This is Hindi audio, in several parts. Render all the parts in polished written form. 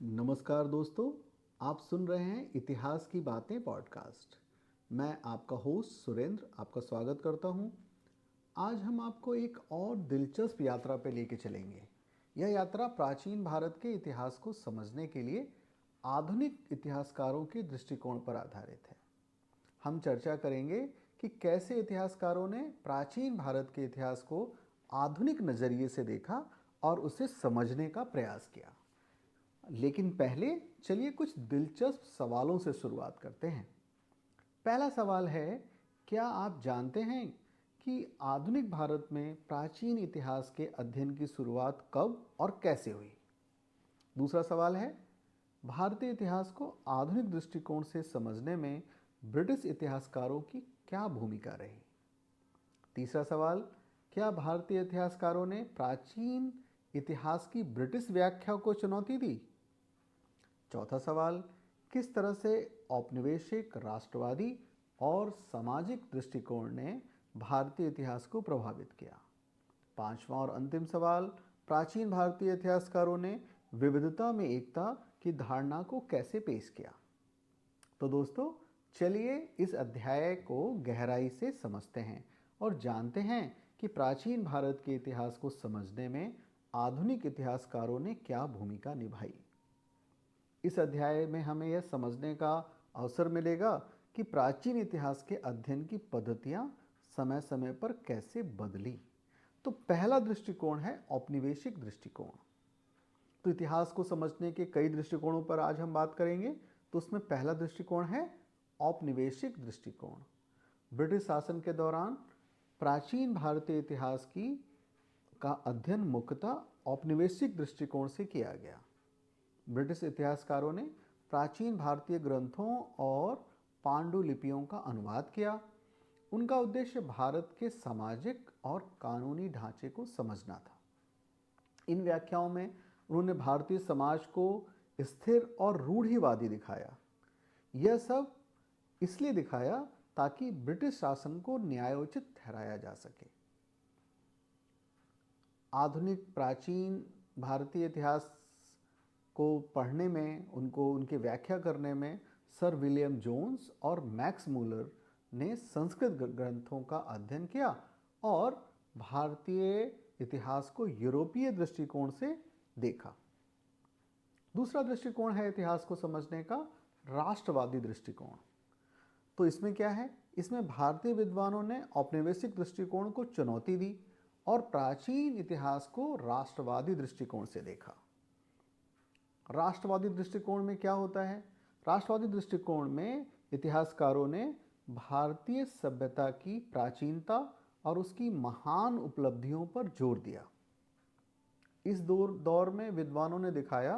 नमस्कार दोस्तों, आप सुन रहे हैं इतिहास की बातें पॉडकास्ट। मैं आपका होस्ट सुरेंद्र आपका स्वागत करता हूं। आज हम आपको एक और दिलचस्प यात्रा पे लेके चलेंगे। यह यात्रा प्राचीन भारत के इतिहास को समझने के लिए आधुनिक इतिहासकारों के दृष्टिकोण पर आधारित है। हम चर्चा करेंगे कि कैसे इतिहासकारों ने प्राचीन भारत के इतिहास को आधुनिक नज़रिए से देखा और उसे समझने का प्रयास किया। लेकिन पहले चलिए कुछ दिलचस्प सवालों से शुरुआत करते हैं। पहला सवाल है, क्या आप जानते हैं कि आधुनिक भारत में प्राचीन इतिहास के अध्ययन की शुरुआत कब और कैसे हुई? दूसरा सवाल है, भारतीय इतिहास को आधुनिक दृष्टिकोण से समझने में ब्रिटिश इतिहासकारों की क्या भूमिका रही? तीसरा सवाल, क्या भारतीय इतिहासकारों ने प्राचीन इतिहास की ब्रिटिश व्याख्या को चुनौती दी? चौथा सवाल, किस तरह से औपनिवेशिक, राष्ट्रवादी और सामाजिक दृष्टिकोण ने भारतीय इतिहास को प्रभावित किया? पांचवा और अंतिम सवाल, प्राचीन भारतीय इतिहासकारों ने विविधता में एकता की धारणा को कैसे पेश किया? तो दोस्तों, चलिए इस अध्याय को गहराई से समझते हैं और जानते हैं कि प्राचीन भारत के इतिहास को समझने में आधुनिक इतिहासकारों ने क्या भूमिका निभाई। इस अध्याय में हमें यह समझने का अवसर मिलेगा कि प्राचीन इतिहास के अध्ययन की पद्धतियां समय समय पर कैसे बदली। तो पहला दृष्टिकोण है औपनिवेशिक दृष्टिकोण। तो इतिहास को समझने के कई दृष्टिकोणों पर आज हम बात करेंगे। तो उसमें पहला दृष्टिकोण है औपनिवेशिक दृष्टिकोण। ब्रिटिश शासन के दौरान प्राचीन भारतीय इतिहास की का अध्ययन मुख्यतः औपनिवेशिक दृष्टिकोण से किया गया। ब्रिटिश इतिहासकारों ने प्राचीन भारतीय ग्रंथों और पांडुलिपियों का अनुवाद किया। उनका उद्देश्य भारत के सामाजिक और कानूनी ढांचे को समझना था। इन व्याख्याओं में उन्होंने भारतीय समाज को स्थिर और रूढ़िवादी दिखाया। यह सब इसलिए दिखाया ताकि ब्रिटिश शासन को न्यायोचित ठहराया जा सके। आधुनिक प्राचीन भारतीय इतिहास को पढ़ने में, उनको उनकी व्याख्या करने में सर विलियम जोन्स और मैक्स मूलर ने संस्कृत ग्रंथों का अध्ययन किया और भारतीय इतिहास को यूरोपीय दृष्टिकोण से देखा। दूसरा दृष्टिकोण है इतिहास को समझने का राष्ट्रवादी दृष्टिकोण। तो इसमें क्या है? इसमें भारतीय विद्वानों ने औपनिवेशिक दृष्टिकोण को चुनौती दी और प्राचीन इतिहास को राष्ट्रवादी दृष्टिकोण से देखा। राष्ट्रवादी दृष्टिकोण में क्या होता है? राष्ट्रवादी दृष्टिकोण में इतिहासकारों ने भारतीय सभ्यता की प्राचीनता और उसकी महान उपलब्धियों पर जोर दिया। इस दौर में विद्वानों ने दिखाया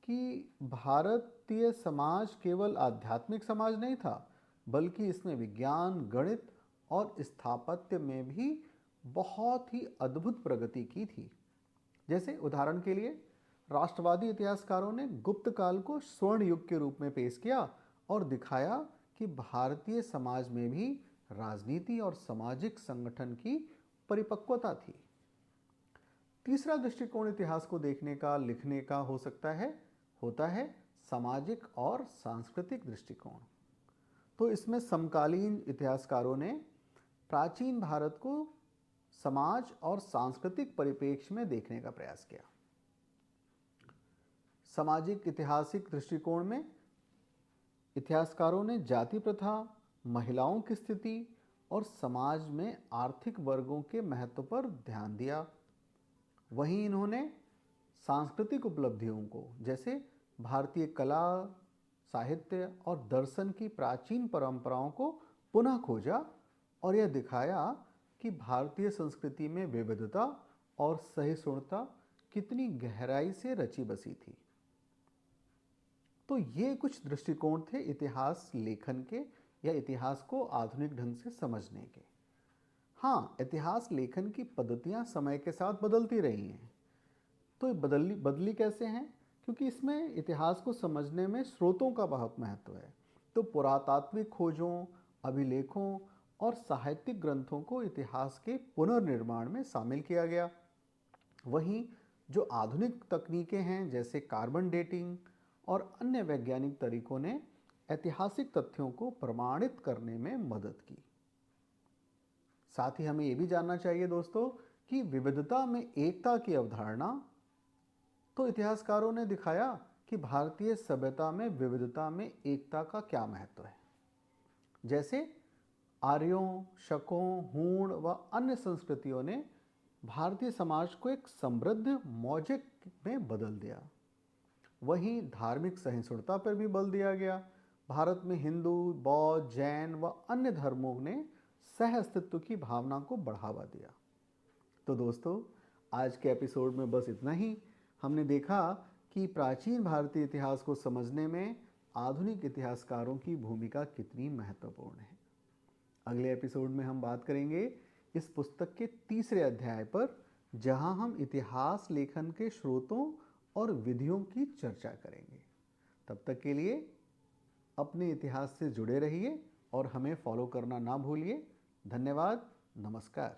कि भारतीय समाज केवल आध्यात्मिक समाज नहीं था, बल्कि इसमें विज्ञान, गणित और स्थापत्य में भी बहुत ही अद्भुत प्रगति की थी। जैसे उदाहरण के लिए, राष्ट्रवादी इतिहासकारों ने गुप्त काल को स्वर्ण युग के रूप में पेश किया और दिखाया कि भारतीय समाज में भी राजनीति और सामाजिक संगठन की परिपक्वता थी। तीसरा दृष्टिकोण इतिहास को देखने का, लिखने का होता है सामाजिक और सांस्कृतिक दृष्टिकोण। तो इसमें समकालीन इतिहासकारों ने प्राचीन भारत को समाज और सांस्कृतिक परिप्रेक्ष्य में देखने का प्रयास किया। सामाजिक ऐतिहासिक दृष्टिकोण में इतिहासकारों ने जाति प्रथा, महिलाओं की स्थिति और समाज में आर्थिक वर्गों के महत्व पर ध्यान दिया। वहीं इन्होंने सांस्कृतिक उपलब्धियों को, जैसे भारतीय कला, साहित्य और दर्शन की प्राचीन परंपराओं को पुनः खोजा और यह दिखाया कि भारतीय संस्कृति में विविधता और सहिष्णुता कितनी गहराई से रची बसी थी। तो ये कुछ दृष्टिकोण थे इतिहास लेखन के या इतिहास को आधुनिक ढंग से समझने के। हाँ, इतिहास लेखन की पद्धतियाँ समय के साथ बदलती रही हैं। तो ये बदली कैसे हैं? क्योंकि इसमें इतिहास को समझने में स्रोतों का बहुत महत्व है। तो पुरातात्विक खोजों, अभिलेखों और साहित्यिक ग्रंथों को इतिहास के पुनर्निर्माण में शामिल किया गया। वहीं जो आधुनिक तकनीकें हैं, जैसे कार्बन डेटिंग और अन्य वैज्ञानिक तरीकों ने ऐतिहासिक तथ्यों को प्रमाणित करने में मदद की। साथ ही हमें यह भी जानना चाहिए दोस्तों कि विविधता में एकता की अवधारणा, तो इतिहासकारों ने दिखाया कि भारतीय सभ्यता में विविधता में एकता का क्या महत्व है। जैसे आर्यों, शकों, हूण व अन्य संस्कृतियों ने भारतीय समाज को एक समृद्ध मौलिक में बदल दिया। वहीं धार्मिक सहिष्णुता पर भी बल दिया गया। भारत में हिंदू, बौद्ध, जैन व अन्य धर्मों ने सह अस्तित्व की भावना को बढ़ावा दिया। तो दोस्तों, आज के एपिसोड में बस इतना ही। हमने देखा कि प्राचीन भारतीय इतिहास को समझने में आधुनिक इतिहासकारों की भूमिका कितनी महत्वपूर्ण है। अगले एपिसोड में हम बात करेंगे इस पुस्तक के तीसरे अध्याय पर, जहां हम इतिहास लेखन के स्रोतों और विधियों की चर्चा करेंगे। तब तक के लिए अपने इतिहास से जुड़े रहिए और हमें फॉलो करना ना भूलिए। धन्यवाद। नमस्कार।